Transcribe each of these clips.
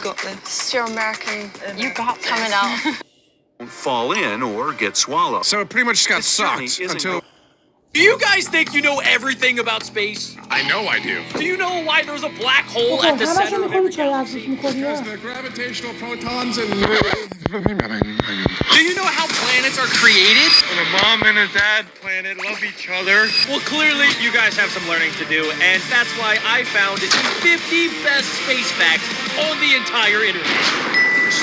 Got this. It's your American you got coming out. Fall in or get swallowed. So it pretty much just got sucked until... Do you guys think you know everything about space? I know I do. Do you know why there's a black hole at the center of every galaxy? Because the gravitational protons and... Do you know how planets are created? When a mom and a dad planet love each other. Well, clearly you guys have some learning to do, and that's why I found the 50 best space facts on the entire internet.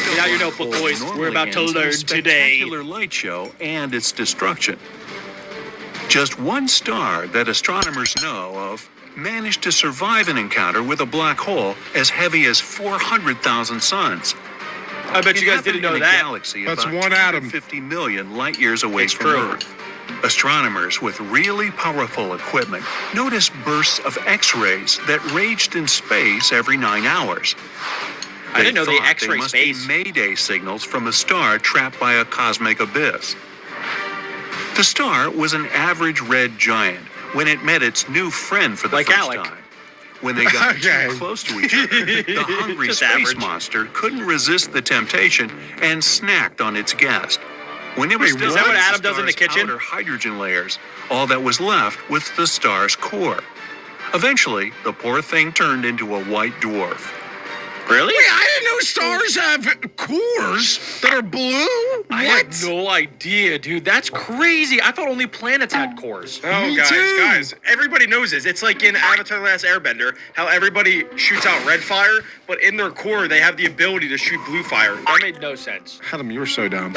Get out your notebook, boys. We're about to learn today. Spectacular light show and its destruction. Just one star that astronomers know of managed to survive an encounter with a black hole as heavy as 400,000 suns. I bet you guys didn't know that. Galaxy That's about one atom. 50 million light years away It's from true. Earth. Astronomers with really powerful equipment noticed bursts of X-rays that raged in space every 9 hours. I didn't know they thought X-ray must space. be Mayday signals from a star trapped by a cosmic abyss. The star was an average red giant when it met its new friend for the Like first Alec. time. When they got Okay. too close to each other, the hungry Just space average. monster couldn't resist the temptation and snacked on its guest. When it was Wait, still is that what in Adam does in the star's kitchen? outer hydrogen layers, all that was left was the star's core. Eventually, the poor thing turned into a white dwarf. Really? Wait, I didn't know stars have cores that are blue? I had no idea, dude. That's crazy. I thought only planets had cores. Oh, Me guys, too. guys, everybody knows this. It's like in Avatar: The Last Airbender, how everybody shoots out red fire, but in their core they have the ability to shoot blue fire. That made no sense. Adam, you were so dumb.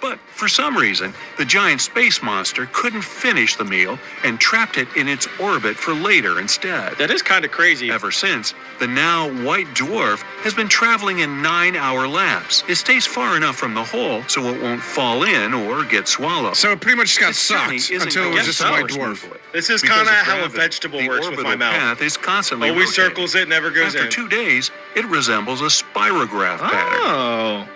But for some reason, the giant space monster couldn't finish the meal and trapped it in its orbit for later instead. That is kind of crazy. Ever since, the now white dwarf has been traveling in 9-hour laps. It stays far enough from the hole so it won't fall in or get swallowed. So it pretty much just got Its journey sucked isn't until it going was just a so white dwarf. smoothly. This is Because kind of of how a gravity, vegetable the works with orbital my mouth. path is constantly Always rotating. circles it, never goes After in. 2 days, it resembles a spirograph pattern. Oh.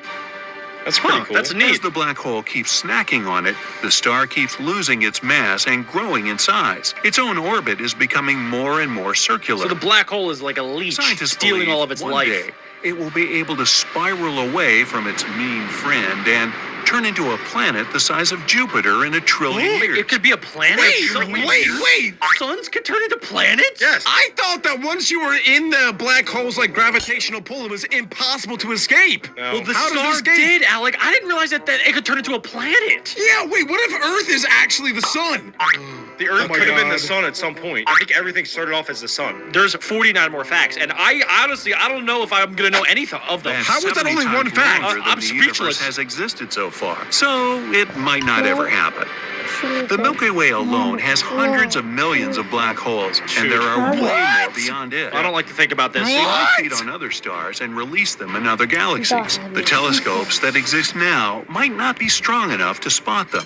That's pretty cool. That's As neat. the black hole keeps snacking on it, the star keeps losing its mass and growing in size. Its own orbit is becoming more and more circular. So the black hole is like a leech Scientists stealing believe all of its one life. day it will be able to spiral away from its mean friend and turn into a planet the size of Jupiter in 1 trillion years. It could be a planet. Wait! Suns could turn into planets? Yes. I thought that once you were in the black hole's like gravitational pull, it was impossible to escape. No. Well, the How does it star escape? did, Alec. I didn't realize that it could turn into a planet. Yeah, wait, what if Earth is actually the sun? The Earth Oh my could have been the God. sun at some point. I think everything started off as the sun. There's 49 more facts, and I honestly, I don't know if I'm gonna know anything of them. That's How is that 70 only times one fact? longer than I'm the universe speechless. has existed so far. So it might not ever happen. The Milky Way alone has hundreds of millions of black holes, and there are way more beyond it. I don't like to think about this. They might What? feed on other stars and release them in other galaxies. The telescopes that exist now might not be strong enough to spot them.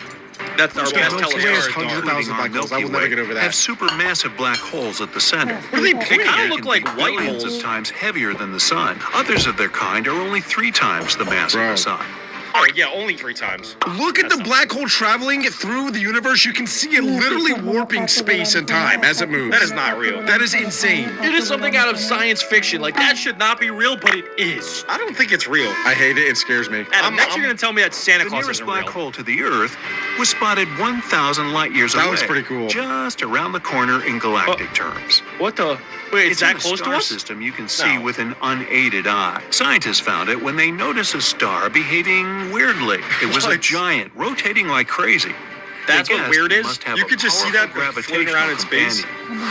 That's our The best Milky Way telescope. has hundreds of thousands of black holes. I will never get over Have that. supermassive black holes at the center. What are they They pointing at? can Look be like white billions holes. of times heavier than the sun. Others of their kind are only 3 times the mass of Bro. the sun. Oh, yeah, only 3 times. Look at the black hole traveling through the universe. You can see it literally warping space and time as it moves. That is not real. That is insane. It is something out of science fiction. Like, that should not be real, but it is. I don't think it's real. I hate it. It scares me. Adam, next you're gonna tell me that Santa The Claus nearest isn't black real. hole to the Earth was spotted 1,000 light years away. That was pretty cool. Just around the corner in galactic terms. What the? Wait, It's it's that in a close to star us? system you can see No. with an unaided eye. Scientists found it when they noticed a star behaving weirdly. It was a What? giant, rotating like crazy. That's They what guessed weird it is? must have You a could just see powerful that floating around in space. companion.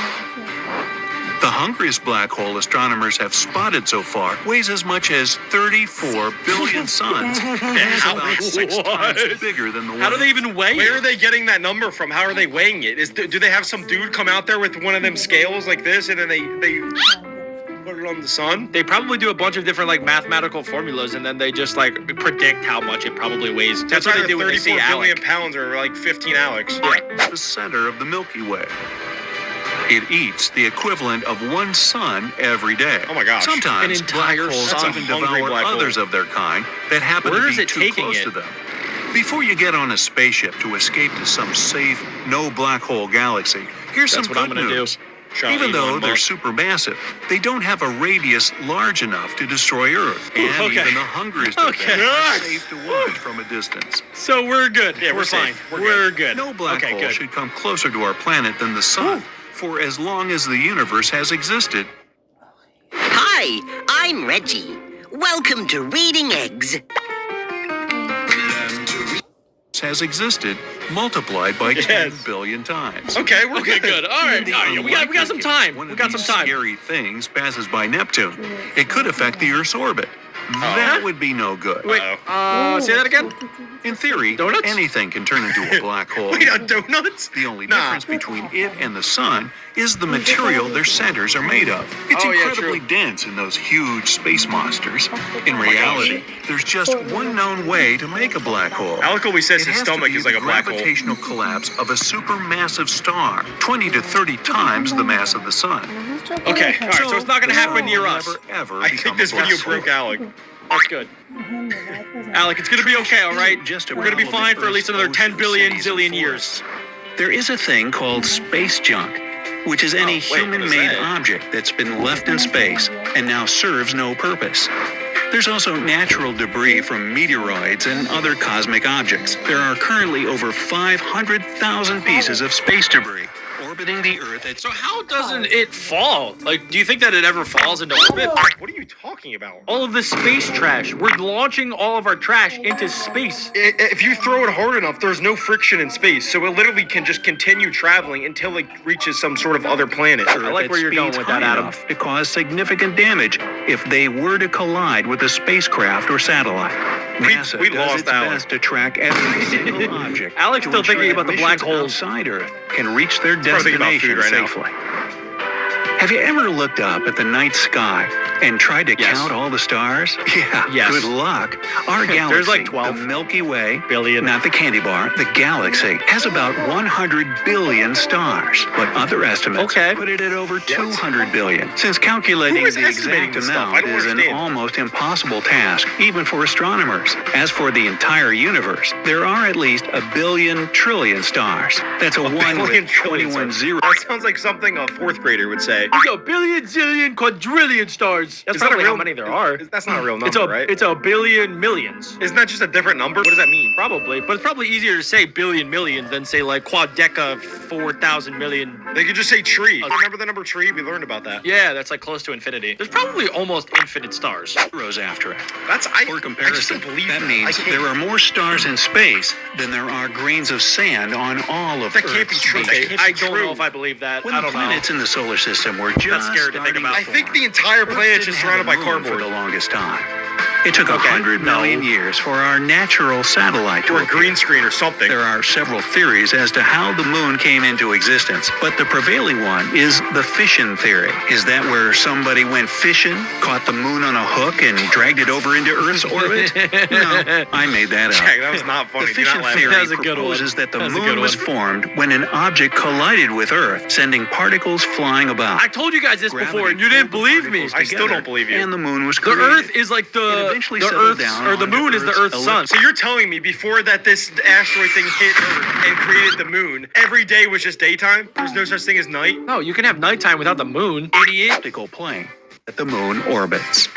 The hungriest black hole astronomers have spotted so far weighs as much as 34 billion suns. It's about 6 times What? bigger than the one. How do they even weigh Where it? are they getting that number from? How are they weighing it? Do they have some dude come out there with one of them scales like this and then they put it on the sun? They probably do a bunch of different like mathematical formulas, and then they just like predict how much it probably weighs. That's what they either do when they see 34 billion Alec. pounds or like 15 Alex. Yeah, the center of the Milky Way. It eats the equivalent of 1 sun every day. Oh my gosh. Sometimes An black entire holes sun. even That's a hungry devour black hole. others of their kind that happen Where to is be it too taking close it? to them. Before you get on a spaceship to escape to some safe, no black hole galaxy, here's That's some what I'm good gonna do. news. Shot Even though Elon they're Musk. supermassive, they don't have a radius large enough to destroy Earth. And okay. even the hungriest of Okay. them are safe to watch from a distance. So we're good. Yeah, we're fine. safe. We're We're good. good. No black okay, hole good. should come closer to our planet than the sun for as long as the universe has existed. Hi, I'm Reggie. Welcome to Reading Eggs. Has existed multiplied by 10 Yes. billion times. Okay, we're Okay, good. All right, In the all right. We got unlikely some case time. one We of got some these time. Scary things passes by Neptune. It could affect the Earth's orbit. That would be no good. Wait, say that again? In theory, Donuts? anything can turn into a black hole. Wait, on donuts? The only Nah. difference between it and the sun is the material their centers are made of. It's Oh, yeah, incredibly true. dense in those huge space monsters. In reality, there's just one known way to make a black hole. Alec always says It his has to stomach be is like a the black hole. gravitational collapse of a supermassive star, 20 to 30 times the mass of the sun. Okay, all right. So it's not going to the happen sun near will us. Never, ever I become think this a black video hole. broke Alec. That's good. Alec, it's going to be okay, all right? Just We're going to be around the fine for at least another Earth's 10 billion cities and zillion forests. years. There is a thing called space junk, which is any Oh, wait, what is human-made that? object that's been left in space and now serves no purpose. There's also natural debris from meteoroids and other cosmic objects. There are currently over 500,000 pieces of space debris orbiting the Earth at So how doesn't it fall? Like, do you think that it ever falls into orbit? What are you talking about? All of the space trash. We're launching all of our trash into space. If you throw it hard enough, there's no friction in space, so it literally can just continue traveling until it reaches some sort of other planet. I like where you're going with that, Adam. To cause significant damage if they were to collide with a spacecraft or satellite. NASA we does lost its Alec. best to track every single object. Alec's to still ensure thinking that about the black missions holes. outside Earth can reach their probably thinking about destination food right now. safely. Have you ever looked up at the night sky and tried to Yes. count all the stars? Yeah, Yes. good luck. Our galaxy, There's like 12. the Milky Way, Billion. not the candy bar, the galaxy, has about 100 billion stars. But other estimates Okay. put it at over 200 billion. Since calculating Who is the estimating exact this stuff? I amount don't is an understand. almost impossible task, even for astronomers. As for the entire universe, there are at least a billion trillion stars. That's a 1 Billion with trillion 21 stars. zeros. That sounds like something a fourth grader would say. We got billion, zillion, quadrillion stars. That's Is that a probably real- how many there are. That's not a real number, It's a right? it's a billion millions. Isn't that just a different number? What does that mean? Probably, but it's probably easier to say billion millions than say like quadeca 4,000 million. They could just say tree. Remember the number tree? We learned about that. Yeah, that's like close to infinity. There's probably almost infinite stars. Zeros after it. That's For I just comparison, don't believe that I means can't- there are more stars in space than there are grains of sand on all of That can't be Earth's true. space. That can't I be don't true. know if I believe that. When I the don't know. planets in the solar system were just scary to think starting about. I think the entire Earth planet's didn't just have surrounded a by moon for cardboard. the longest time. It took Okay, 100 million no. years for our natural satellite to Or a appear. green screen or something. There are several theories as to how the moon came into existence, but the prevailing one is the fission theory. Is that where somebody went fishing, caught the moon on a hook, and dragged it over into Earth's orbit? No, I made that up. Jack, that was not funny. The Do not fission laugh. theory That was a good one. proposes that the That was a moon good was one. formed when an object collided with Earth, sending particles flying about. I told you guys this Gravity before, and you didn't pulled the believe me. particles I still together, don't believe you. And the moon was The created. Earth is like It the eventually the settled Earth's down or the onto moon is the Earth's Earth's sun. So you're telling me before that this asteroid thing hit Earth and created the moon, every day was just daytime? There's no such thing as night? No, you can have nighttime without the moon, idiot. Optical plane that the moon orbits.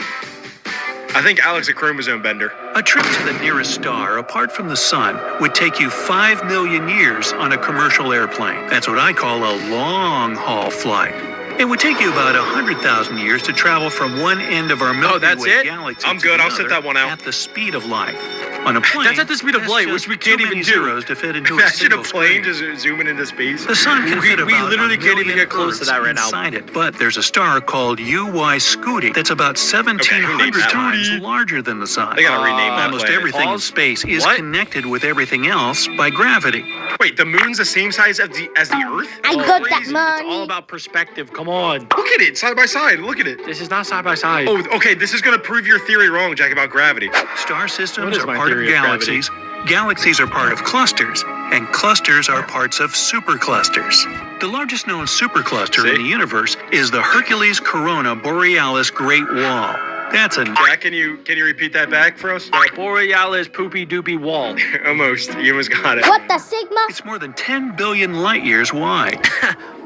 I think Alex a chromosome bender. A trip to the nearest star, apart from the sun, would take you 5 million years on a commercial airplane. That's what I call a long-haul flight. It would take you about 100,000 years to travel from one end of our Milky that's Way it? galaxy I'm to good, the I'll sit other that one out. At the speed of light. On a plane, That's at the speed of that's light, just which we can't too even many do. zeros to fit into a Imagine a single plane screen. just zooming into space. The sun can fit we about literally a can't even million get close to Earths that right now. inside it. But there's a star called UY Scuti that's about 1,700 that? times Scuti. larger than the sun. They gotta rename that Almost planet. everything in Pause. space is What? connected with everything else by gravity. Wait, the moon's the same size as the Earth? I That's got that crazy. money. It's all about perspective. Come on. Look at it, side by side. Look at it. This is not side by side. Oh, okay, this is gonna prove your theory wrong, Jack, about gravity. Star systems What is are my part of theory of gravity? galaxies. Galaxies are part of clusters, and clusters are parts of superclusters. The largest known supercluster See? in the universe is the Hercules Corona Borealis Great Wall. That's a Jack, can you repeat that back for us? The Borealis poopy doopy wall. Almost. You almost got it. What the Sigma? It's more than 10 billion light years wide.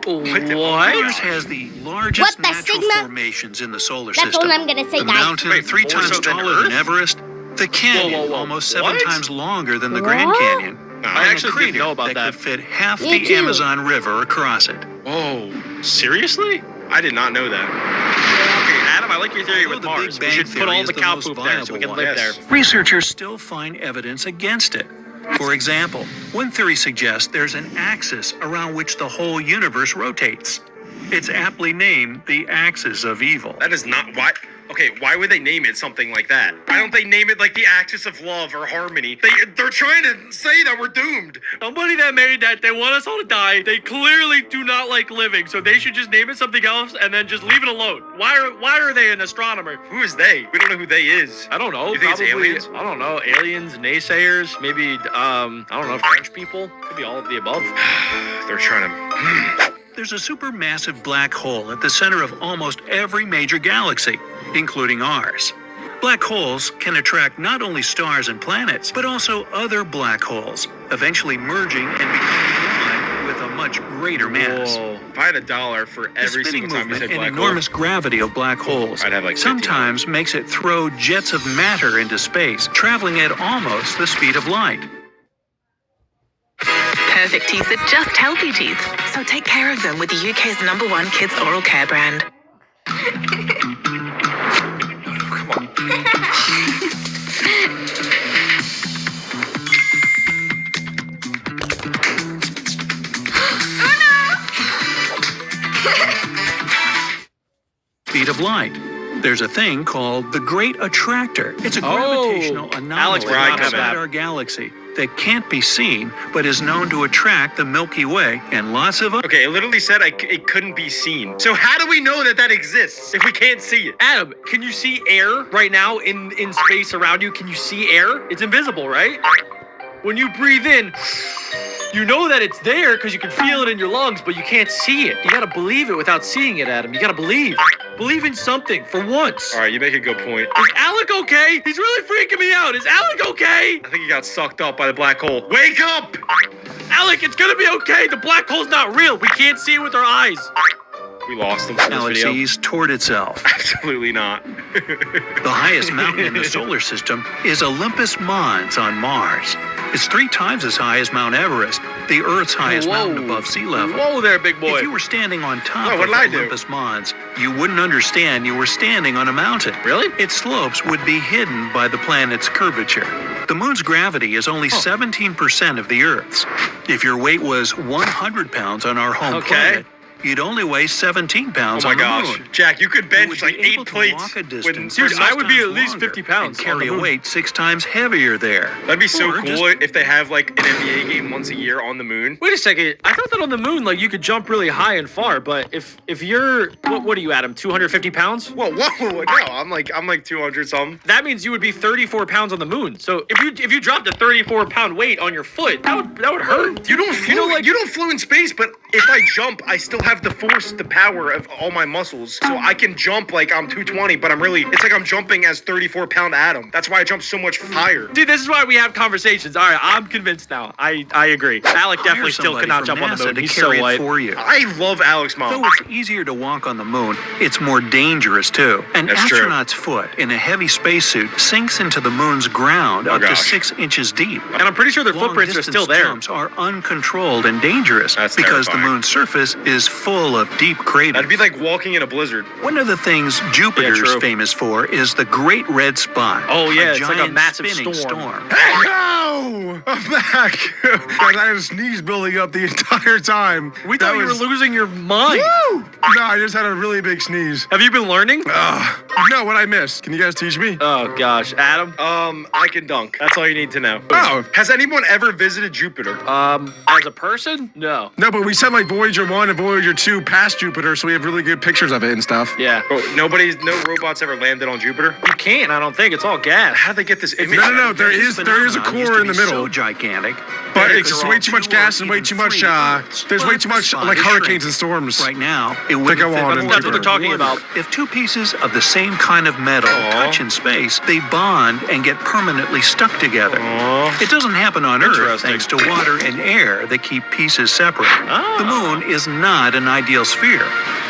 Mars has the largest What the natural Sigma? formations in the solar That's system. all I'm gonna say, The guys. mountain Wait, 3 more times so than taller than Earth? Everest. The canyon whoa, almost 7 what? times longer than the Grand What? Canyon. I and actually a didn't crater know about that. could fit half Me the too. Amazon River across it. Whoa. Seriously? I did not know that. Okay, Adam, I like your theory Although with the Mars. Big We Bang should put all Theory the is the cow most poop there so we can viable live one. there. Yes. Researchers still find evidence against it. For example, one theory suggests there's an axis around which the whole universe rotates. It's aptly named the axis of evil. That is not why. Okay, why would they name it something like that? Why don't they name it like the axis of love or harmony? They're trying to say that we're doomed. Somebody that made that, they want us all to die. They clearly do not like living, so they should just name it something else and then just leave it alone. Why are they an astronomer? Who is they? We don't know who they is. I don't know. You think it's Probably, aliens? I don't know. Aliens, naysayers, maybe, I don't know, French people. Could be all of the above. They're trying to. There's a supermassive black hole at the center of almost every major galaxy, including ours. Black holes can attract not only stars and planets, but also other black holes, eventually merging and becoming one with a much greater mass. If I had $1 for The every spinning single time you movement said and black hole, enormous gravity of black holes I'd have like $50. sometimes makes it throw jets of matter into space, traveling at almost the speed of light. Perfect teeth are just healthy teeth. So take care of them with the UK's #1 kids oral care brand. Speed of light. There's a thing called the Great Attractor. It's a gravitational Alex anomaly would not have outside that. our galaxy that can't be seen, but is known to attract the Milky Way and lots of other. Okay, it literally said it couldn't be seen. So how do we know that that exists if we can't see it? Adam, can you see air right now in space around you? Can you see air? It's invisible, right? When you breathe in, you know that it's there because you can feel it in your lungs, but you can't see it. You gotta believe it without seeing it, Adam. You gotta believe. Believe in something for once. All right, you make a good point. Is Alec okay? He's really freaking me out. Is Alec okay? I think he got sucked up by the black hole. Wake up! Alec, it's gonna be okay. The black hole's not real. We can't see it with our eyes. We lost him in this Alex video. sees toward itself. Absolutely not. The highest mountain in the solar system is Olympus Mons on Mars. It's 3 times as high as Mount Everest, the Earth's highest mountain above sea level. Whoa there, big boy. If you were standing on top Oh, of what did I do? Olympus Mons, you wouldn't understand you were standing on a mountain. Really? Its slopes would be hidden by the planet's curvature. The moon's gravity is only 17% of the Earth's. If your weight was 100 pounds on our home Okay. planet, you'd only weigh 17 pounds Oh my on the gosh. moon. Jack, you could You bench would like be 8 able to plates. walk a with- distance Dude, 6 I would be times at least longer 50 pounds and carry on the a moon. weight 6 times heavier there. That'd be so Or cool just- if they have like an NBA game once a year on the moon. Wait a second. I thought that on the moon, like you could jump really high and far, but if you're what are you, Adam? 250 pounds? Whoa, no, I'm like 200 something. That means you would be 34 pounds on the moon. So if you dropped a 34-pound weight on your foot, that would hurt. You don't flow in space, but if I jump, I still have the force, the power of all my muscles. So I can jump like I'm 220, but it's like I'm jumping as 34-pound Adam. That's why I jump so much higher. Dude, this is why we have conversations. All right, I'm convinced now. I agree. Alec definitely Hire still somebody cannot from jump on the NASA moon. to He's so carry it light. for you. I love Alex Though Mom. it's easier to walk on the moon, it's more dangerous too. An That's true. astronaut's foot in a heavy spacesuit sinks into the moon's ground up to gosh. 6 inches deep. And I'm pretty sure their footprints are still there. Jumps are uncontrolled and dangerous That's because terrifying. the moon's surface is full of deep craters. That'd be like walking in a blizzard. One of the things Jupiter's true. famous for is the Great Red Spot. Oh, yeah, it's like a giant massive spinning storm. Hey, no! I'm back. Guys, I had a sneeze building up the entire time. We thought you were losing your mind. Woo! No, I just had a really big sneeze. Have you been learning? No, what I missed? Can you guys teach me? Oh gosh, Adam. I can dunk. That's all you need to know. Oh. Has anyone ever visited Jupiter? As a person, no. No, but we sent like Voyager 1 and Voyager 2 past Jupiter, so we have really good pictures of it and stuff. Yeah. No robots ever landed on Jupiter? You can't. I don't think it's all gas. How did they get this image? No, there is a Phenomenon used core to in the be middle. So gigantic, But that it's there are way too much 2 gas or and way even too much, 3 worlds. there's way But too the much sun like is hurricanes shrinking. and storms. Right now, it would go on in That's what they're talking Wonder about. If 2 pieces of the same kind of metal touch in space, they bond and get permanently stuck together. It doesn't happen on Earth Interesting. thanks to water and air that keep pieces separate. The moon is not an ideal sphere.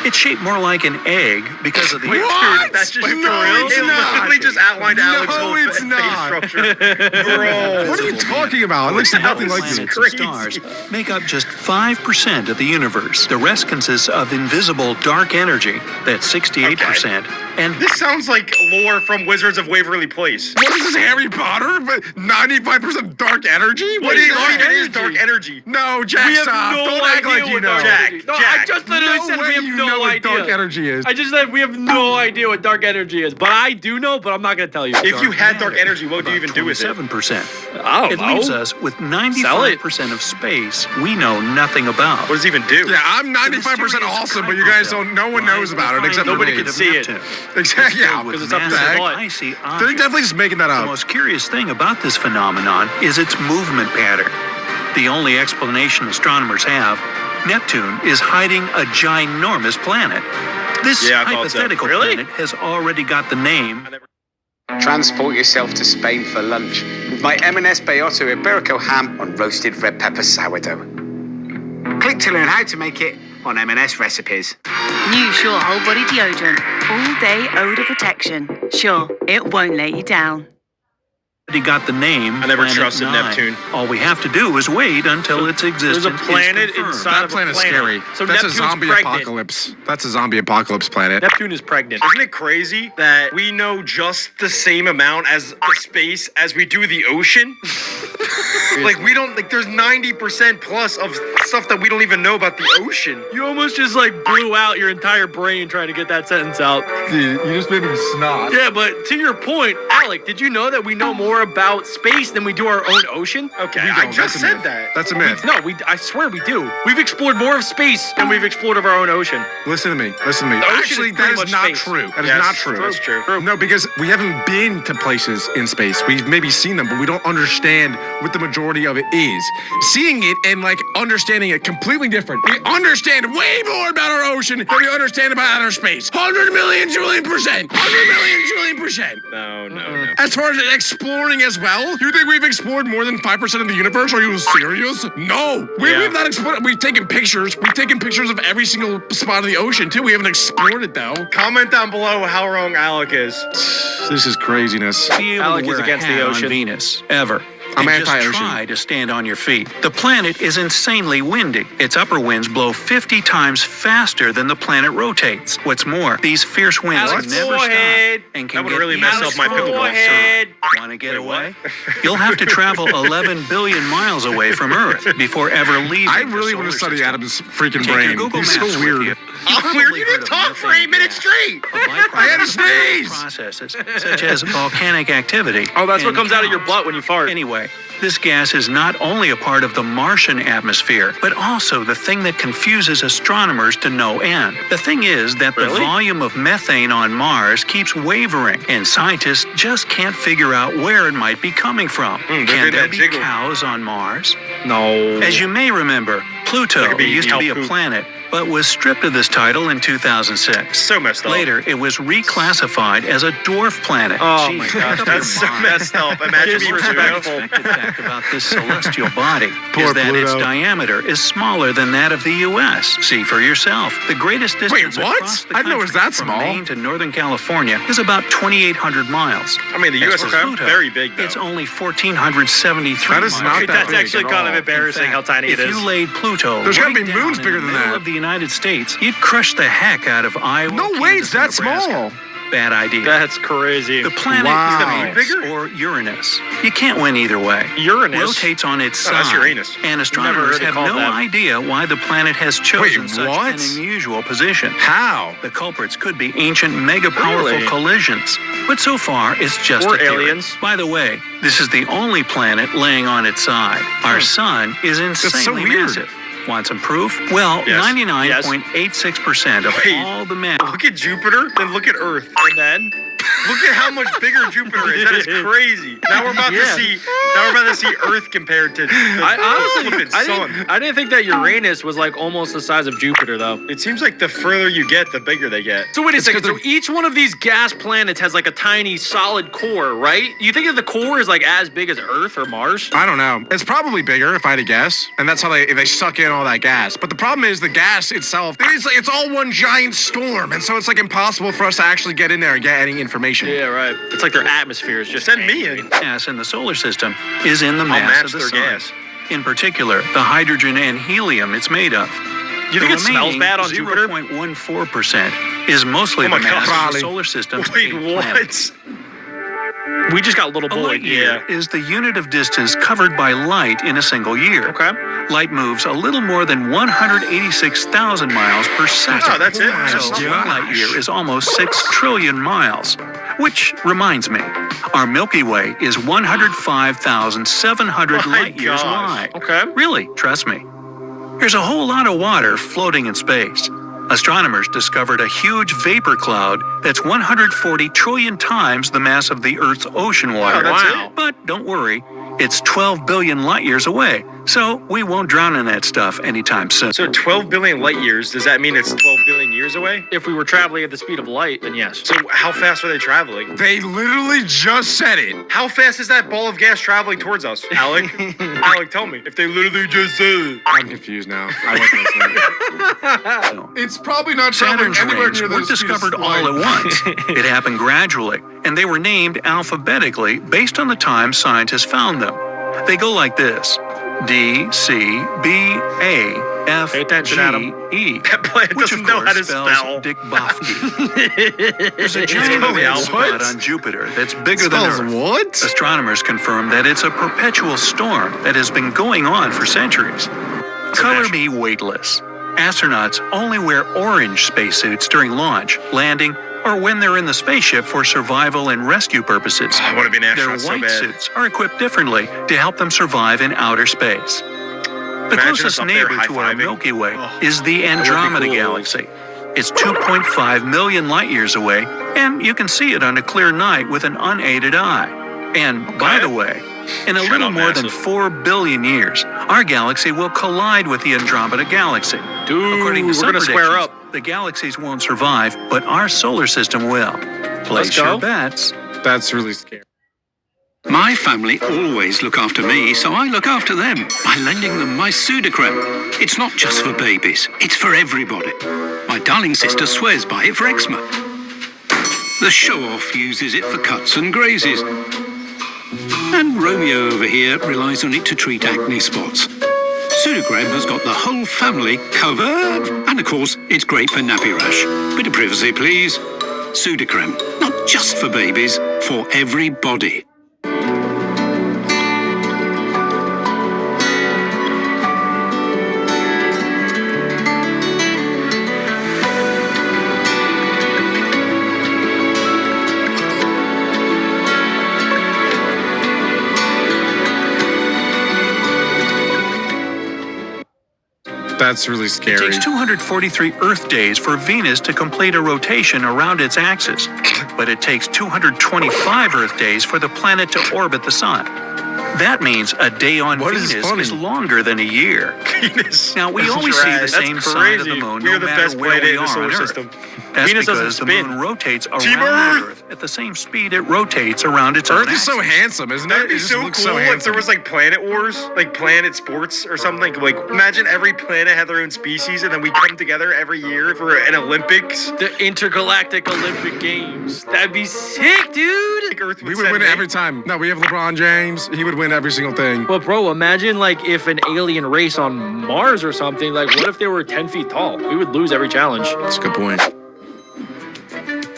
It's shaped more like an egg because of the What? That's just No, real. it's It not. literally just outlined Alex's No, whole it's face not. structure. Bro. What are you talking about? It looks nothing like planets this. and crazy. stars make up just 5% of the universe. The rest consists of invisible dark energy, that's 68%, and This sounds like lore from Wizards of Waverly Place. What is this, Harry Potter? But 95% dark energy? What is even that? is dark energy? No, Jack, We have stop. no Don't act idea like you what know. dark Jack, energy. No, I Jack. just literally said way we have you no know what idea. dark energy is. I just said we have no idea what dark energy is, but I do know. But I'm not gonna tell you. If you had dark matter, energy, what would you even do with it? 7%. I don't It know. leaves us with Sell it. 95% of space we know nothing about. What does it even do? Yeah, I'm 95% awesome, but you guys don't. No one knows about it except Nobody me. can see it. Exactly. Yeah, Because it's up to the massive butt. icy they're objects. definitely just making that The up. most curious thing about this phenomenon is its movement pattern. The only explanation astronomers have, Neptune is hiding a ginormous planet. This Yeah, I thought so. hypothetical Really? planet has already got the name. Transport yourself to Spain for lunch with my M&S Beato Iberico ham on roasted red pepper sourdough. Click to learn how to make it on M&S recipes. New Sure Whole Body Deodorant. All day odor protection. Sure, it won't let you down. Already got the name. I never Planet trusted 9. Neptune. All we have to do is wait until its existence There's a planet is confirmed. inside That of a planet's planet. scary. So That's Neptune's a zombie pregnant. apocalypse. That's a zombie apocalypse planet. Neptune is pregnant. Isn't it crazy that we know just the same amount as the space as we do the ocean? Like we don't like there's 90% plus of stuff that we don't even know about the ocean. You almost just like blew out your entire brain trying to get that sentence out. Dude, you just made me snot. Yeah, but to your point, Alec, did you know that we know more about space than we do our own ocean? Okay, We I don't. just That's a said myth. that. That's a myth. No, I swear we do. We've explored more of space than we've explored of our own ocean. Listen to me. Listen to me. The ocean Actually, is that pretty is much not space. true. That is Yes, not true. that's true. No, because we haven't been to places in space. We've maybe seen them, but we don't understand what the majority of it is. Seeing it and like understanding it completely different. We understand way more about our ocean than we understand about outer space. 100 million trillion percent. 100 million trillion percent. No. As far as exploring as well, you think we've explored more than 5% of the universe? Are you serious? No. We've not explored. We've taken pictures. We've taken pictures of every single spot of the ocean too. We haven't explored it though. Comment down below how wrong Alec is. This is craziness. Be able Alec to is wear against a the hat ocean. on Venus, ever. I'm And just anti-ocean. try to stand on your feet. The planet is insanely windy. Its upper winds blow 50 times faster than the planet rotates. What's more, these fierce winds Alex, never go stop ahead. and can That would get really mess easily up my thrown. pickleball Go ahead. Want to get Wait, what? away? You'll have to travel 11 billion miles away from Earth before ever leaving. I the really want to solar study system. Adam's freaking Take your brain. Google He's so Maps with weird. you. Oh, weird. You didn't talk for 8 minutes straight. I had to sneeze. Processes such as volcanic activity. Oh, that's what and comes out of your clouds. butt when you fart. Anyway, this gas is not only a part of the Martian atmosphere, but also the thing that confuses astronomers to no end. The thing is that the Really? volume of methane on Mars keeps wavering, and scientists just can't figure out where it might be coming from. they're Can getting there that be jiggle. cows on Mars? No. As you may remember, Pluto That could be used to be a Alpoop. planet, but was stripped of this title in 2006. So messed up. Later, it was reclassified as a dwarf planet. Oh Gee, my pick gosh, up That's your so mind. messed up. Imagine being Disrespectful. Pluto. Unexpected fact about this celestial body Poor is that its Pluto. diameter is smaller than that of the U.S. See for yourself. The greatest distance what? across the I didn't know it was country that from small. Maine to Northern California is about 2,800 miles. I mean, the As U.S. for is Pluto, very big, though. It's only 1,473 That is miles. not that That's big actually at kind of all. embarrassing In fact, how tiny it if is. you laid Pluto There's gotta right be down moons in bigger the than middle that. of the United States, you'd crush the heck out of Iowa. No way, it's Kansas, that and Nebraska. small. Bad idea. That's crazy. The planet Wow. is Is the moon Venus bigger? or Uranus. You can't win either way. Uranus? Rotates on its Oh, side. that's Uranus. And Never astronomers heard it have called no that. idea why the planet has chosen Wait, such what? an unusual position. How? The culprits could be ancient mega-powerful Really? collisions. But so far, it's just Or a theory. aliens. By the way, this is the only planet laying on its side. Our sun is insanely so weird. massive. Want some proof? Well, Yes. 99.86% of Wait. all the matter. Look at Jupiter, then look at Earth. And then Look at how much bigger Jupiter is. That is crazy. Now we're about to see. Now we're about to see Earth compared to the flippin' sun. I didn't think that Uranus was like almost the size of Jupiter, though. It seems like the further you get, the bigger they get. So wait a second. So each one of these gas planets has like a tiny solid core, right? You think that the core is like as big as Earth or Mars? I don't know. It's probably bigger, if I had to guess. And that's how they suck in all that gas. But the problem is the gas itself, it's all one giant storm. And so it's like impossible for us to actually get in there and get any information. Yeah, right. It's like their atmosphere is just Send me in. Gas in the solar system is in the I'll mass match of the their sun. gas. In particular, the hydrogen and helium it's made of. You think it smells bad on Jupiter? 0.14% is mostly Oh my the mass God. of the solar system's Wait, 8 planets. what? We just got little A boy. light year is the unit of distance covered by light in a single year. Okay. Light moves a little more than 186,000 miles per second. Oh, that's it. So one light year is almost 6 trillion miles. Which reminds me, our Milky Way is 105,700 My light years gosh. wide. Okay. Really, trust me. There's a whole lot of water floating in space. Astronomers discovered a huge vapor cloud that's 140 trillion times the mass of the Earth's ocean water. that's it? But don't worry, it's 12 billion light years away, so we won't drown in that stuff anytime soon. So 12 billion light years, does that mean it's 12 billion years away? If we were traveling at the speed of light, then yes. So how fast are they traveling? They literally just said it. How fast is that ball of gas traveling towards us? Alec? Alec, tell me. If they literally just said it. I'm confused now. I wasn't listening. It's probably not traveling Saturn's anywhere rings near the weren't speed of discovered all light. at once. It happened gradually, and they were named alphabetically based on the time scientists found them. They go like this: D, C, B, A, F, Pay attention, G, Adam. E. That planet Which doesn't of know course how to spells spell. Dick Bofke. There's a giant called the red spot alphabet? on Jupiter that's bigger than Spells Earth. what? Astronomers confirm that it's a perpetual storm that has been going on for centuries. Color me weightless. Astronauts only wear orange spacesuits during launch, landing, or when they're in the spaceship for survival and rescue purposes. I want to be an Their astronaut so white bad. suits are equipped differently to help them survive in outer space. The Imagine closest us up there neighbor to our high-fiving. Milky Way Oh, is the Andromeda cool. Galaxy. It's 2.5 million light years away, and you can see it on a clear night with an unaided eye. And by the way, in a Shut little up, more than massive. 4 billion years, our galaxy will collide with the Andromeda Galaxy. Dude, According to we're some gonna square predictions, up. the galaxies won't survive, but our solar system will. Place go. your bets. That's really scary. My family always look after me, so I look after them by lending them my Sudocrem. It's not just for babies, it's for everybody. My darling sister swears by it for eczema. The show-off uses it for cuts and grazes. And Romeo over here relies on it to treat acne spots. Sudocrem has got the whole family covered. And of course, it's great for nappy rash. Bit of privacy, please. Sudocrem, not just for babies, for everybody. That's really It scary. takes 243 Earth days for Venus to complete a rotation around its axis, but it takes 225 Earth days for the planet to orbit the Sun. That means a day on What is Venus funny? is longer than a year. Venus. Now, we That's always see the right. same That's side of the crazy. moon We no are the matter best where planet we in the are solar on Earth. system. That's Venus doesn't because the spin. moon rotates around Team Earth at the same speed it rotates around its own Earth is so axis. handsome, isn't it? That'd be It just so looks cool if handsome. there was like planet wars, like planet sports or something. Like imagine every planet had their own species and then we come together every year for an Olympics. The Intergalactic Olympic Games. That'd be sick, dude. Like Earth We would send win me. every time. No, we have LeBron James. He would win every single thing. But bro, imagine like if an alien race on Mars or something, like what if they were 10 feet tall? We would lose every challenge. That's a good point.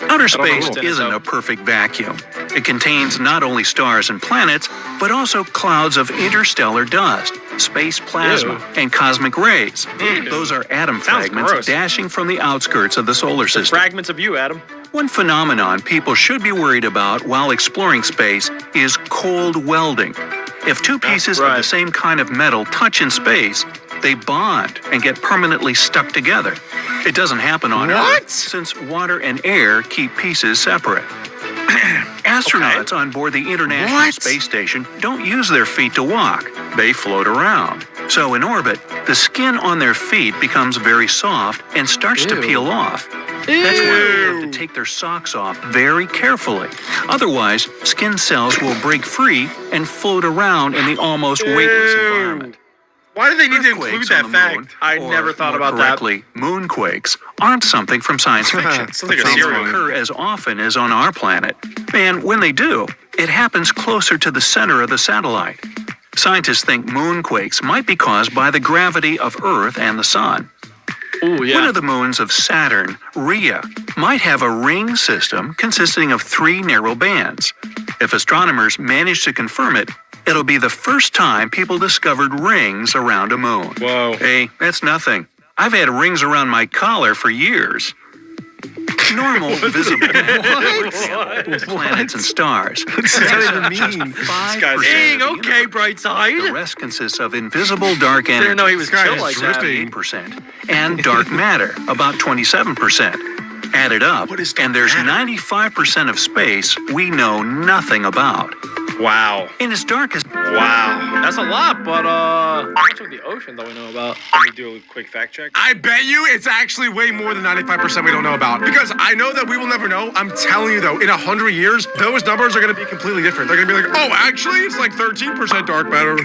Outer don't space understand isn't though. a perfect vacuum. It contains not only stars and planets, but also clouds of interstellar dust, space plasma, Ew. and cosmic rays. Those are atom Sounds fragments gross. dashing from the outskirts of the solar system. Fragments of you, Adam. One phenomenon people should be worried about while exploring space is cold welding. If two pieces of the right. same kind of metal touch in space, they bond and get permanently stuck together. It doesn't happen on What? Earth, since water and air keep pieces separate. Astronauts on board the International Space Station don't use their feet to walk. They float around. So in orbit, the skin on their feet becomes very soft and starts to peel off. That's why they have to take their socks off very carefully. Otherwise, skin cells will break free and float around in the almost weightless environment. Why do they need to Earthquakes include that on the moon, fact? I or never thought more about that. correctly, moonquakes aren't something from science fiction. Sounds like a They cereal. don't occur as often as on our planet. And when they do, it happens closer to the center of the satellite. Scientists think moonquakes might be caused by the gravity of Earth and the Sun. Oh, yeah. One of the moons of Saturn, Rhea, might have a ring system consisting of 3 narrow bands. If astronomers manage to confirm it, it'll be the first time people discovered rings around a moon. Whoa. Hey, that's nothing. I've had rings around my collar for years. Normal, visible planets and stars. What does that even mean? 5% Dang, of the okay, bright side. The rest consists of invisible dark energy. Didn't know he was chill like that. 58%, and dark matter, about 27%. Add it up, and there's 95% of space we know nothing about. Wow. In its darkest, Wow. That's a lot, but how much of the ocean that we know about? Let me do a quick fact check. I bet you it's actually way more than 95% we don't know about. Because I know that we will never know. I'm telling you though, in 100 years, those numbers are going to be completely different. They're going to be like, oh, actually, it's like 13% dark matter.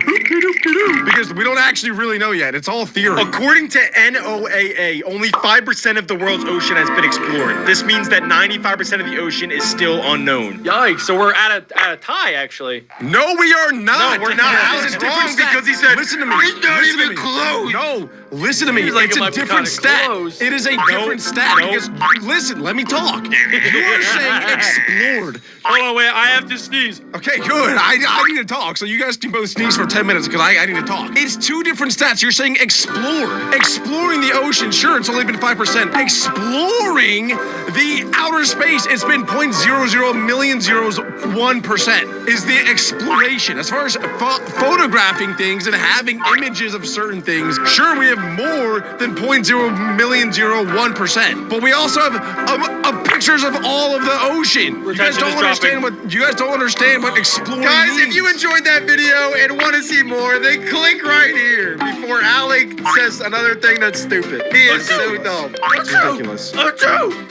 Because we don't actually really know yet. It's all theory. According to NOAA, only 5% of the world's ocean has been explored. This means that 95% of the ocean is still unknown. Yikes! So we're at a tie, actually. No, we are not. No, we're not. It's Alex a different wrong stat. because he said, listen to me. "It's not Listen to even me. close." No, listen to me. He's like, It's it a might be different kinda stat. close. It is a different stat because listen, let me talk. You're saying explored. Hold on, wait. I have to sneeze. Okay, good. I need to talk. So you guys can both sneeze for 10 minutes because I need to talk. It's 2 different stats. You're saying explored. Exploring the ocean, sure, it's only been 5%. Exploring the outer space, it's been 0.0001% is the exploration. As far as photographing things and having images of certain things, sure, we have more than 0.001%. But we also have pictures of all of the ocean. You guys don't understand what exploring Guys, means. if you enjoyed that video and want to see more, then click right here before Alec says another thing that's stupid. He is so dumb. It's ridiculous. Achoo!